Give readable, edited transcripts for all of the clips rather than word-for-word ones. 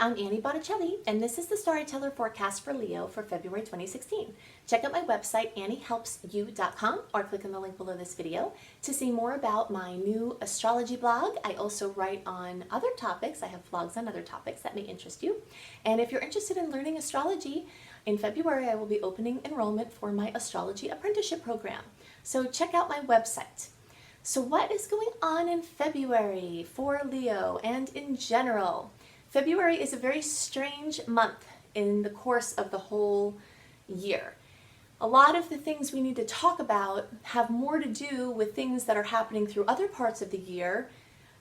I'm Annie Botticelli, and this is the Storyteller Forecast for Leo for February 2016. Check out my website, anniehelpsyou.com, or click on the link below this video to see more about my new astrology blog. I also write on other topics. I have blogs on other topics that may interest you. And if you're interested in learning astrology, in February I will be opening enrollment for my astrology apprenticeship program. So check out my website. So what is going on in February for Leo and in general? February is a very strange month in the course of the whole year. A lot of the things we need to talk about have more to do with things that are happening through other parts of the year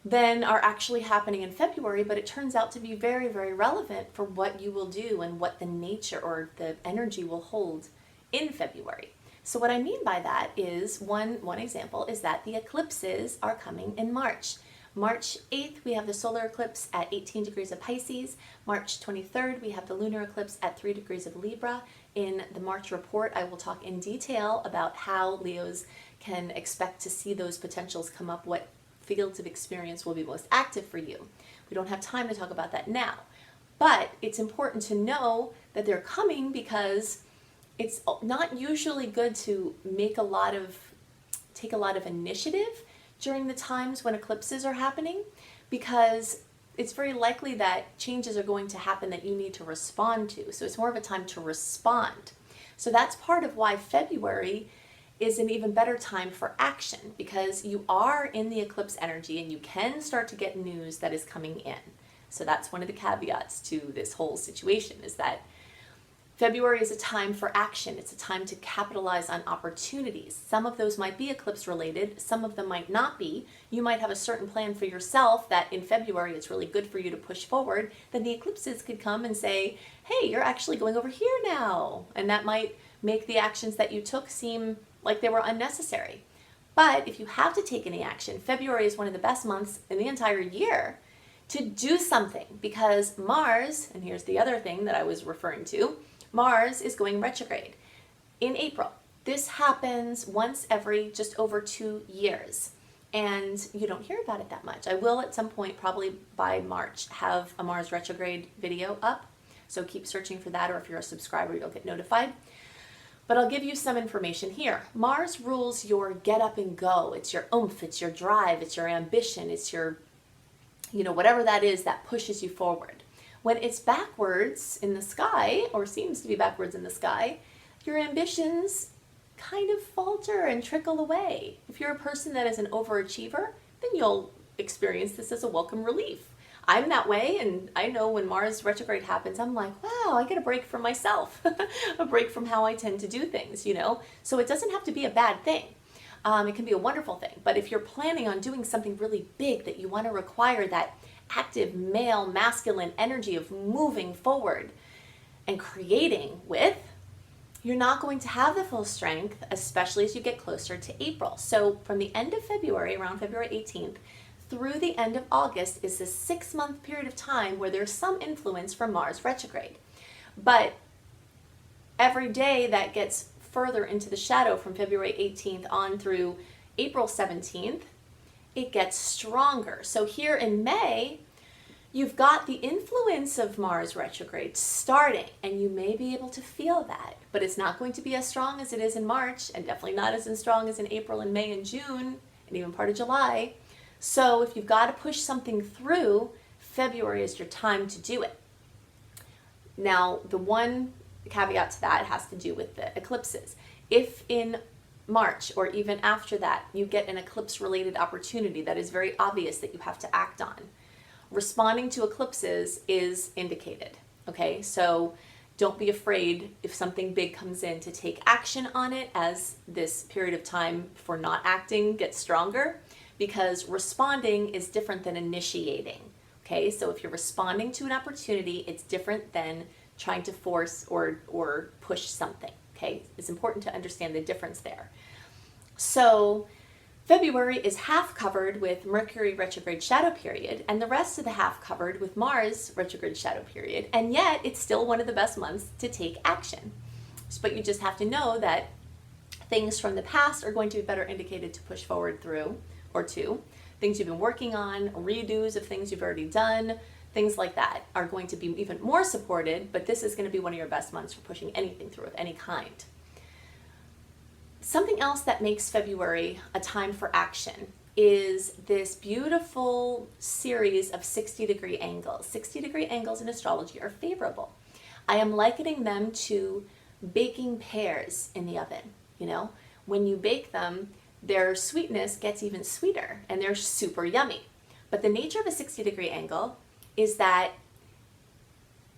than are actually happening in February, but it turns out to be very, very relevant for what you will do and what the nature or the energy will hold in February. So what I mean by that is, one example is that the eclipses are coming in March. March 8th, we have the solar eclipse at 18 degrees of Pisces. March 23rd, we have the lunar eclipse at 3 degrees of Libra. In the March report, I will talk in detail about how Leos can expect to see those potentials come up, what fields of experience will be most active for you. We don't have time to talk about that now, but it's important to know that they're coming because it's not usually good to take a lot of initiative during the times when eclipses are happening, because it's very likely that changes are going to happen that you need to respond to. So it's more of a time to respond. So that's part of why February is an even better time for action, because you are in the eclipse energy and you can start to get news that is coming in. So that's one of the caveats to this whole situation, is that February is a time for action. It's a time to capitalize on opportunities. Some of those might be eclipse related, some of them might not be. You might have a certain plan for yourself that in February it's really good for you to push forward. Then the eclipses could come and say, hey, you're actually going over here now. And that might make the actions that you took seem like they were unnecessary. But if you have to take any action, February is one of the best months in the entire year to do something, because Mars, and here's the other thing that I was referring to, Mars is going retrograde in April. This happens once every just over 2 years, and you don't hear about it that much. I will at some point, probably by March, have a Mars retrograde video up, so keep searching for that, or if you're a subscriber, you'll get notified. But I'll give you some information here. Mars rules your get up and go. It's your oomph, it's your drive, it's your ambition, it's your, whatever that is that pushes you forward. When it's backwards in the sky, or seems to be backwards in the sky, your ambitions kind of falter and trickle away. If you're a person that is an overachiever, then you'll experience this as a welcome relief. I'm that way, and I know when Mars retrograde happens, I'm like, wow, I get a break from myself, a break from how I tend to do things, So it doesn't have to be a bad thing. It can be a wonderful thing. But if you're planning on doing something really big that you want to require that active male masculine energy of moving forward and creating with, you're not going to have the full strength, especially as you get closer to April. So from the end of February, around February 18th, through the end of August is this 6-month period of time where there's some influence from Mars retrograde. But every day that gets further into the shadow from February 18th on through April 17th, it gets stronger. So here in May, you've got the influence of Mars retrograde starting, and you may be able to feel that, but it's not going to be as strong as it is in March, and definitely not as strong as in April and May and June, and even part of July. So if you've got to push something through, February is your time to do it. Now, the one caveat to that has to do with the eclipses. If in March or even after that you get an eclipse related opportunity that is very obvious that you have to act on, responding to eclipses is indicated. Okay, so don't be afraid if something big comes in to take action on it as this period of time for not acting gets stronger, because responding is different than initiating. Okay, so if you're responding to an opportunity, it's different than trying to force or push something. Okay, it's important to understand the difference there. So February is half covered with Mercury retrograde shadow period, and the rest of the half covered with Mars retrograde shadow period, and yet it's still one of the best months to take action. But you just have to know that things from the past are going to be better indicated to push forward through or to. Things you've been working on, redos of things you've already done, things like that are going to be even more supported, but this is going to be one of your best months for pushing anything through of any kind. Something else that makes February a time for action is this beautiful series of 60-degree angles. 60-degree angles in astrology are favorable. I am likening them to baking pears in the oven. You know, when you bake them, their sweetness gets even sweeter and they're super yummy. But the nature of a 60-degree angle is that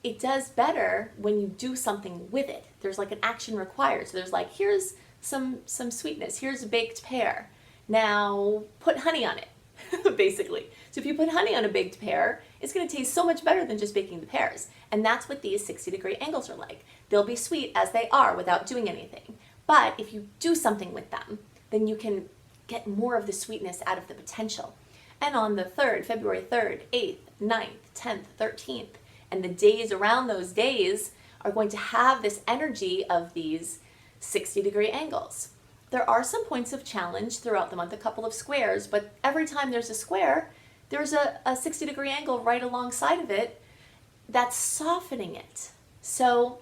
it does better when you do something with it. There's like an action required. So there's like, here's some sweetness. Here's a baked pear. Now put honey on it, basically. So if you put honey on a baked pear, it's going to taste so much better than just baking the pears. And that's what these 60-degree angles are like. They'll be sweet as they are without doing anything. But if you do something with them, then you can get more of the sweetness out of the potential. And on the 3rd, February 3rd, 8th, 9th, 10th, 13th, and the days around those days are going to have this energy of these 60-degree angles. There are some points of challenge throughout the month, a couple of squares, but every time there's a square, there's a 60-degree angle right alongside of it that's softening it. So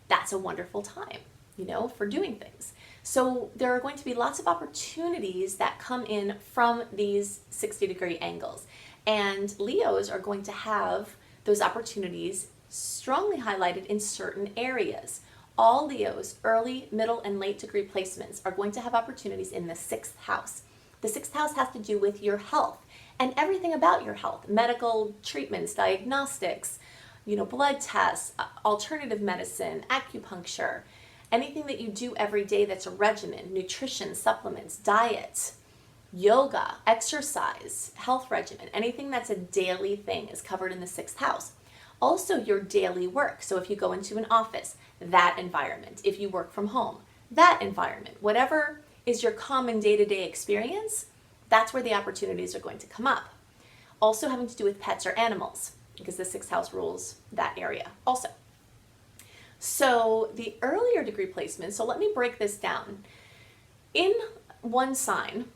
that's a wonderful time, you know, for doing things. So there are going to be lots of opportunities that come in from these 60-degree angles. And Leos are going to have those opportunities strongly highlighted in certain areas. All Leos, early, middle, and late degree placements are going to have opportunities in the 6th house. The 6th house has to do with your health and everything about your health, medical treatments, diagnostics, you know, blood tests, alternative medicine, acupuncture, anything that you do every day that's a regimen, nutrition, supplements, diet, yoga, exercise, health regimen, anything that's a daily thing is covered in the 6th house. Also your daily work. So if you go into an office, that environment. If you work from home, that environment. Whatever is your common day-to-day experience, that's where the opportunities are going to come up. Also having to do with pets or animals, because the 6th house rules that area also. So the earlier degree placements, so let me break this down. In one sign,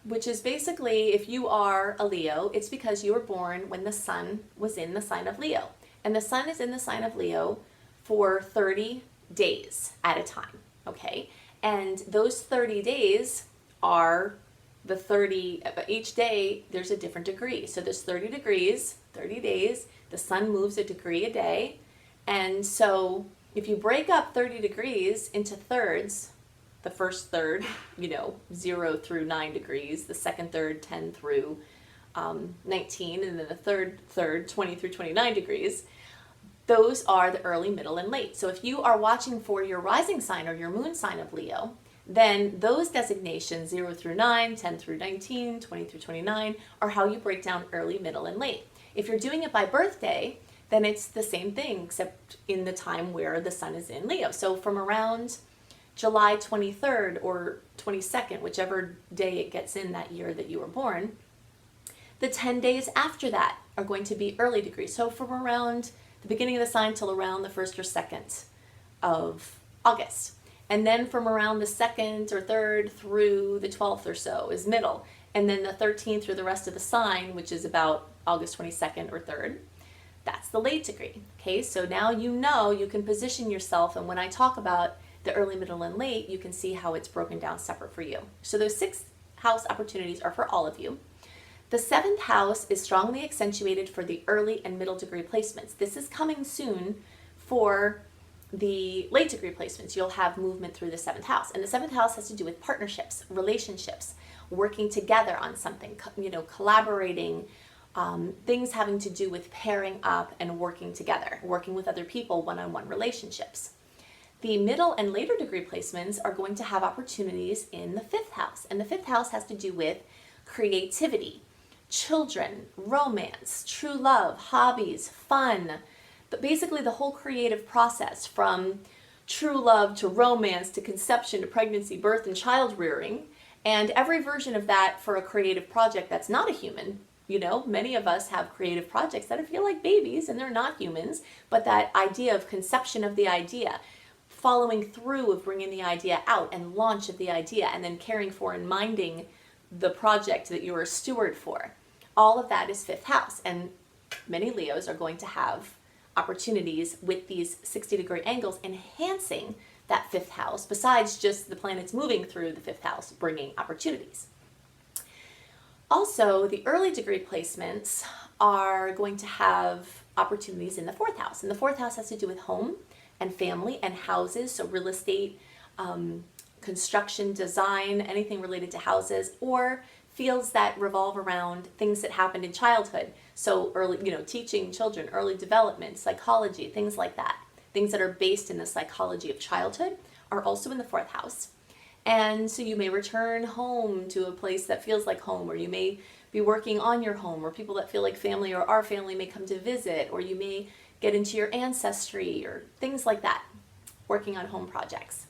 which is basically if you are a Leo, it's because you were born when the sun was in the sign of Leo. And the sun is in the sign of Leo for 30 days at a time, okay? And those 30 days are the 30, each day there's a different degree. So there's 30 degrees, 30 days, the sun moves a degree a day. And so if you break up 30 degrees into thirds, the first third, you know, 0 through 9 degrees, the second third, 10 through 19, and then the third, 20 through 29 degrees, those are the early, middle, and late. So if you are watching for your rising sign or your moon sign of Leo, then those designations, 0 through 9, 10 through 19, 20 through 29, are how you break down early, middle, and late. If you're doing it by birthday, then it's the same thing, except in the time where the sun is in Leo. So from around July 23rd or 22nd, whichever day it gets in that year that you were born, the 10 days after that are going to be early degrees. So from around the beginning of the sign till around the 1st or 2nd of August. And then from around the 2nd or 3rd through the 12th or so is middle. And then the 13th through the rest of the sign, which is about August 22nd or 3rd, that's the late degree. Okay, so now you know you can position yourself, and when I talk about the early, middle, and late, you can see how it's broken down separate for you. So those 6th house opportunities are for all of you. The 7th house is strongly accentuated for the early and middle degree placements. This is coming soon for the late degree placements. You'll have movement through the 7th house. And the 7th house has to do with partnerships, relationships, working together on something, you know, collaborating, things having to do with pairing up and working together, working with other people, one-on-one relationships. The middle and later degree placements are going to have opportunities in the 5th house. And the 5th house has to do with creativity, children, romance, true love, hobbies, fun, but basically the whole creative process from true love to romance to conception to pregnancy, birth, and child rearing, and every version of that for a creative project that's not a human. You know, many of us have creative projects that feel like babies and they're not humans, but that idea of conception of the idea, following through of bringing the idea out and launch of the idea, and then caring for and minding the project that you're a steward for. All of that is 5th house. And many Leos are going to have opportunities with these 60-degree angles enhancing that fifth house, besides just the planets moving through the fifth house, bringing opportunities. Also, the early degree placements are going to have opportunities in the fourth house. And the fourth house has to do with home and family and houses, so real estate, construction, design, anything related to houses, or fields that revolve around things that happened in childhood. So early, teaching children, early development, psychology, things like that. Things that are based in the psychology of childhood are also in the fourth house. And so you may return home to a place that feels like home, or you may be working on your home, or people that feel like family or our family may come to visit, or you may get into your ancestry or things like that, working on home projects.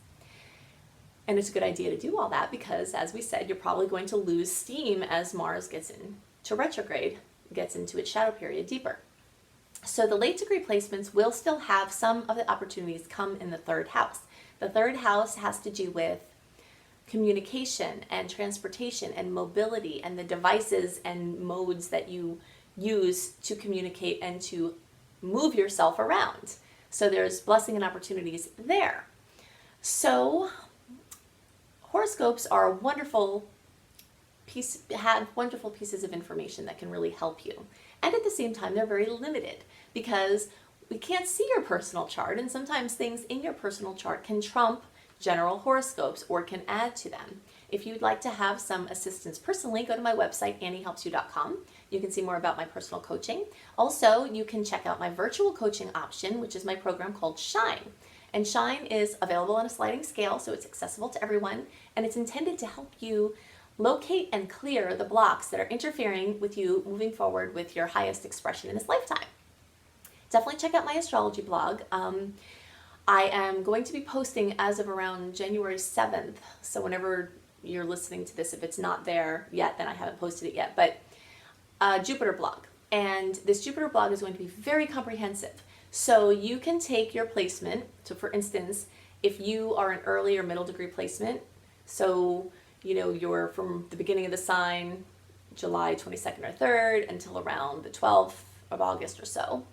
And it's a good idea to do all that because, as we said, you're probably going to lose steam as Mars gets into retrograde, gets into its shadow period deeper. So the late degree placements will still have some of the opportunities come in the third house. The third house has to do with communication and transportation and mobility and the devices and modes that you use to communicate and to move yourself around. So there's blessing and opportunities there. So horoscopes are a wonderful pieces of information that can really help you. And at the same time, they're very limited because we can't see your personal chart, and sometimes things in your personal chart can trump general horoscopes or can add to them. If you'd like to have some assistance personally, go to my website, anniehelpsyou.com. You can see more about my personal coaching. Also, you can check out my virtual coaching option, which is my program called Shine. And Shine is available on a sliding scale, so it's accessible to everyone, and it's intended to help you locate and clear the blocks that are interfering with you moving forward with your highest expression in this lifetime. Definitely check out my astrology blog. I am going to be posting as of around January 7th, so whenever you're listening to this, if it's not there yet, then I haven't posted it yet, but Jupiter blog. And this Jupiter blog is going to be very comprehensive. So you can take your placement, so for instance, if you are an early or middle degree placement, so you're from the beginning of the sign, July 22nd or 3rd, until around the 12th of August or so,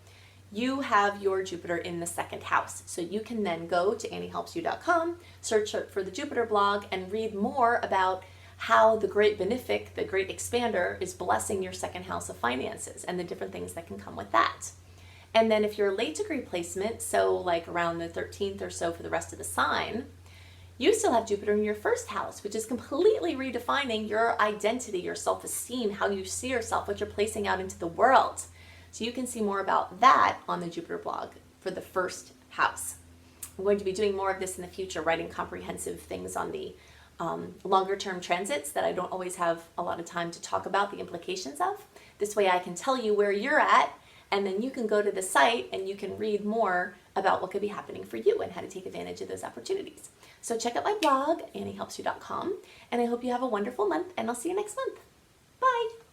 you have your Jupiter in the second house. So you can then go to anniehelpsyou.com, search for the Jupiter blog, and read more about how the great benefic, the great expander, is blessing your second house of finances and the different things that can come with that. And then if you're a late degree placement, so like around the 13th or so for the rest of the sign, you still have Jupiter in your first house, which is completely redefining your identity, your self-esteem, how you see yourself, what you're placing out into the world. So you can see more about that on the Jupiter blog for the first house. I'm going to be doing more of this in the future, writing comprehensive things on the longer term transits that I don't always have a lot of time to talk about the implications of. This way I can tell you where you're at, and then you can go to the site and you can read more about what could be happening for you and how to take advantage of those opportunities. So check out my blog, anniehelpsyou.com, and I hope you have a wonderful month, and I'll see you next month. Bye!